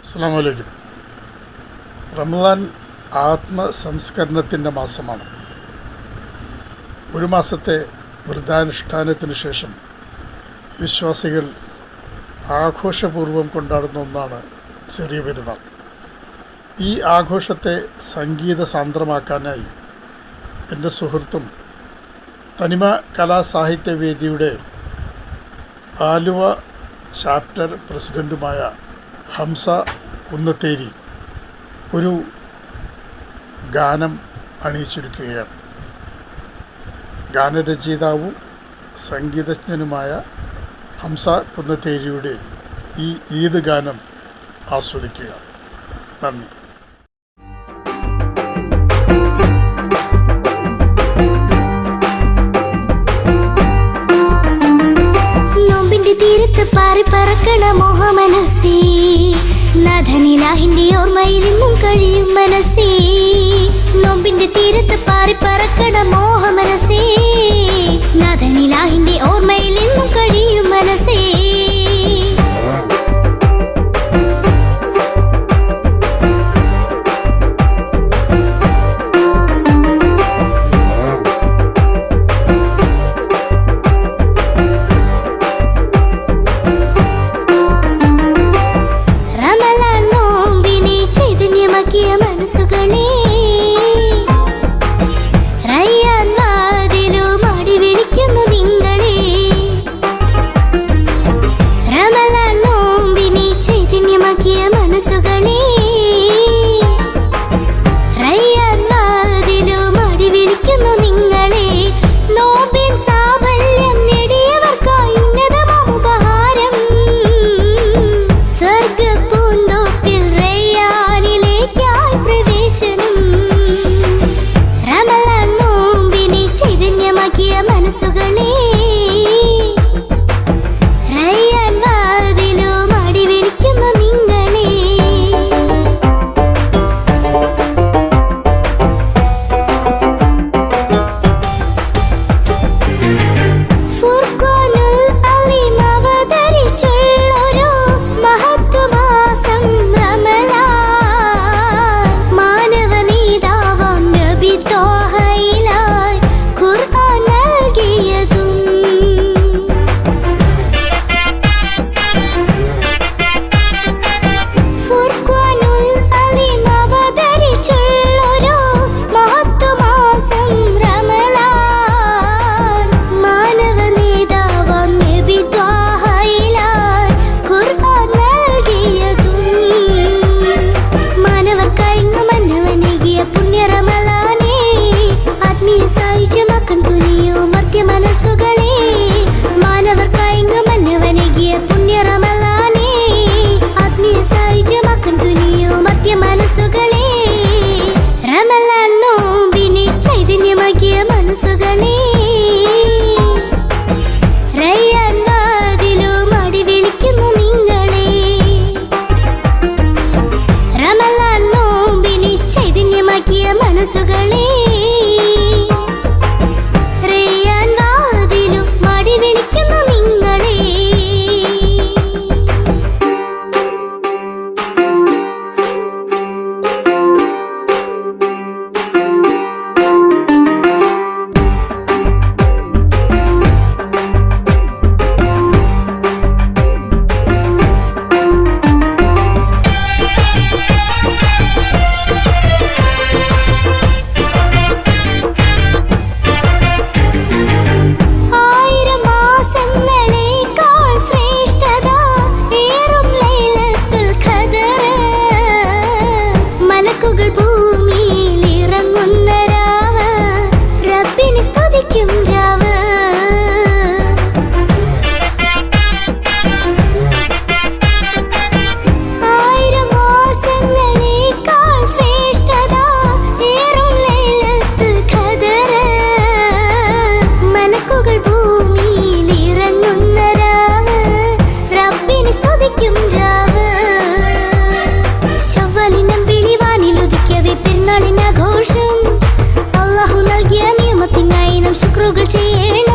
അസ്സലാമു അലൈക്കും. റമദാൻ ആത്മസംസ്കരണത്തിൻ്റെ മാസമാണ്. ഒരു മാസത്തെ വ്രതാനുഷ്ഠാനത്തിന് ശേഷം വിശ്വാസികൾ ആഘോഷപൂർവ്വം കൊണ്ടാടുന്ന ഒന്നാണ് ചെറിയ പെരുന്നാൾ. ഈ ആഘോഷത്തെ സംഗീത സാന്ദ്രമാക്കാനായി എൻ്റെ സുഹൃത്തും തനിമ കലാസാഹിത്യവേദിയുടെ ആലുവ ചാപ്റ്റർ പ്രസിഡൻറ്റുമായ ഹംസ കുന്നത്തേരി ഒരു ഗാനം അണിയിച്ചൊരുക്കുകയാണ്. ഗാനരചയിതാവും സംഗീതജ്ഞനുമായ ഹംസ കുന്നത്തേരിയുടെ ഈ ഈദ് ഗാനം ആസ്വദിക്കുക. നന്ദി. തീരത്ത് പാറി പറക്കണ മോഹമനസ്സേ, നാഥനിലാഹിന്റെ ഓർമ്മയിൽ ഇന്നും കഴിയും മനസ്സേ. നോമ്പിന്റെ തീരത്ത് പാറി പറക്കണ മോഹമനസ്സേ, നാഥനിലാഹിന്റെ ഓർമ്മയിൽ ഇന്നും കഴിയും മനസ്സേ. മനസ്സുകളെ റയ്യാൻ വാതിലും അടി വിളിക്കുന്നു നിങ്ങളെ. റമളാൻ നോമ്പിനെ ചൈതന്യമാക്കിയ മനസ്സുകളെ റയ്യാൻ വാതിലും അടി വിളിക്കുന്നു നിങ്ങളെ. നോമ്പിൻ സാഫല്യം നേടിയവർക്കായി ഉന്നതമാം ഉപഹാരം, സ്വർഗ്ഗപ്പൂന്തോപ്പിൽ റയ്യാനിലേക്കായി പ്രവേശനം. റമളാൻ നോമ്പിനെ ചൈതന്യമാക്കിയ മനസ്സുകളെ റയ്യാൻ വാതിലും അടി വിളിക്കുന്നു നിങ്ങളെ. ഫുർഖാനുൽ അലീം അവതരിച്ചുള്ളൊരു മഹത്വമാസം റമളാൻ. മാനവനേതാവാം നബി ത്വാഹയിലായി ഖുർആൻ നൽകിയതും. ഫുർഖാനുൽ അലീം അവതരിച്ചുള്ളൊരു മഹത്വമാസം റമളാൻ. മാനവനേതാവാം നബി ത്വാഹയിലായി ഖുർആൻ നൽകിയതും. മാനവർക്കായിങ്ങ് മന്നവനേകിയ പുണ്യ റമളാനേ, ആത്മീയ സായുജ്യമാക്കാൻ തുനിയൂ മർത്യ മനസ്സുകളെ. മാനവർക്കായിങ്ങ് മന്നവനേകിയ പുണ്യ റമളാനേ, ആത്മീയ സായുജ്യമാക്കാൻ തുനിയൂ മർത്യ മനസ്സുകളെ. റമളാൻ നോമ്പിനെ ചൈതന്യമാക്കിയ മനസ്സുകളെ റയ്യാൻ വാതിലും അടി വിളിക്കുന്നു നിങ്ങളെ. റമളാൻ നോമ്പിനെ ചൈതന്യമാക്കിയ മനസ്സുകളെ റയ്യാൻ വാതിലും അടി വിളിക്കുന്നു നിങ്ങളെ. ആയിരം മാസങ്ങളേക്കാൾ ശ്രേഷ്ഠത ഏറും ലൈലത്തുൽ ഖദർ. മലക്കുകൾ ഭൂമിയിൽ ഇറങ്ങുന്ന രാവ്, റബ്ബിനെ സ്തുതിക്കും രാവ്. ആയിരം മാസങ്ങളേക്കാൾ ശ്രേഷ്ഠത ഏറും ലൈലത്തുൽ ഖദർ. മലക്കുകൾ ഭൂമിയിൽ ഇറങ്ങുന്ന രാവ്, റബ്ബിനെ സ്തുതിക്കും രാവ്. ശവ്വാലിനം വിളിവാനിലുദിക്കവേ പെരുന്നാളിനാഘോഷം. അല്ലാഹു നൽകിയ നിയമത്തിനായി നാം ശുക്രുകൾ ചെയ്യണം.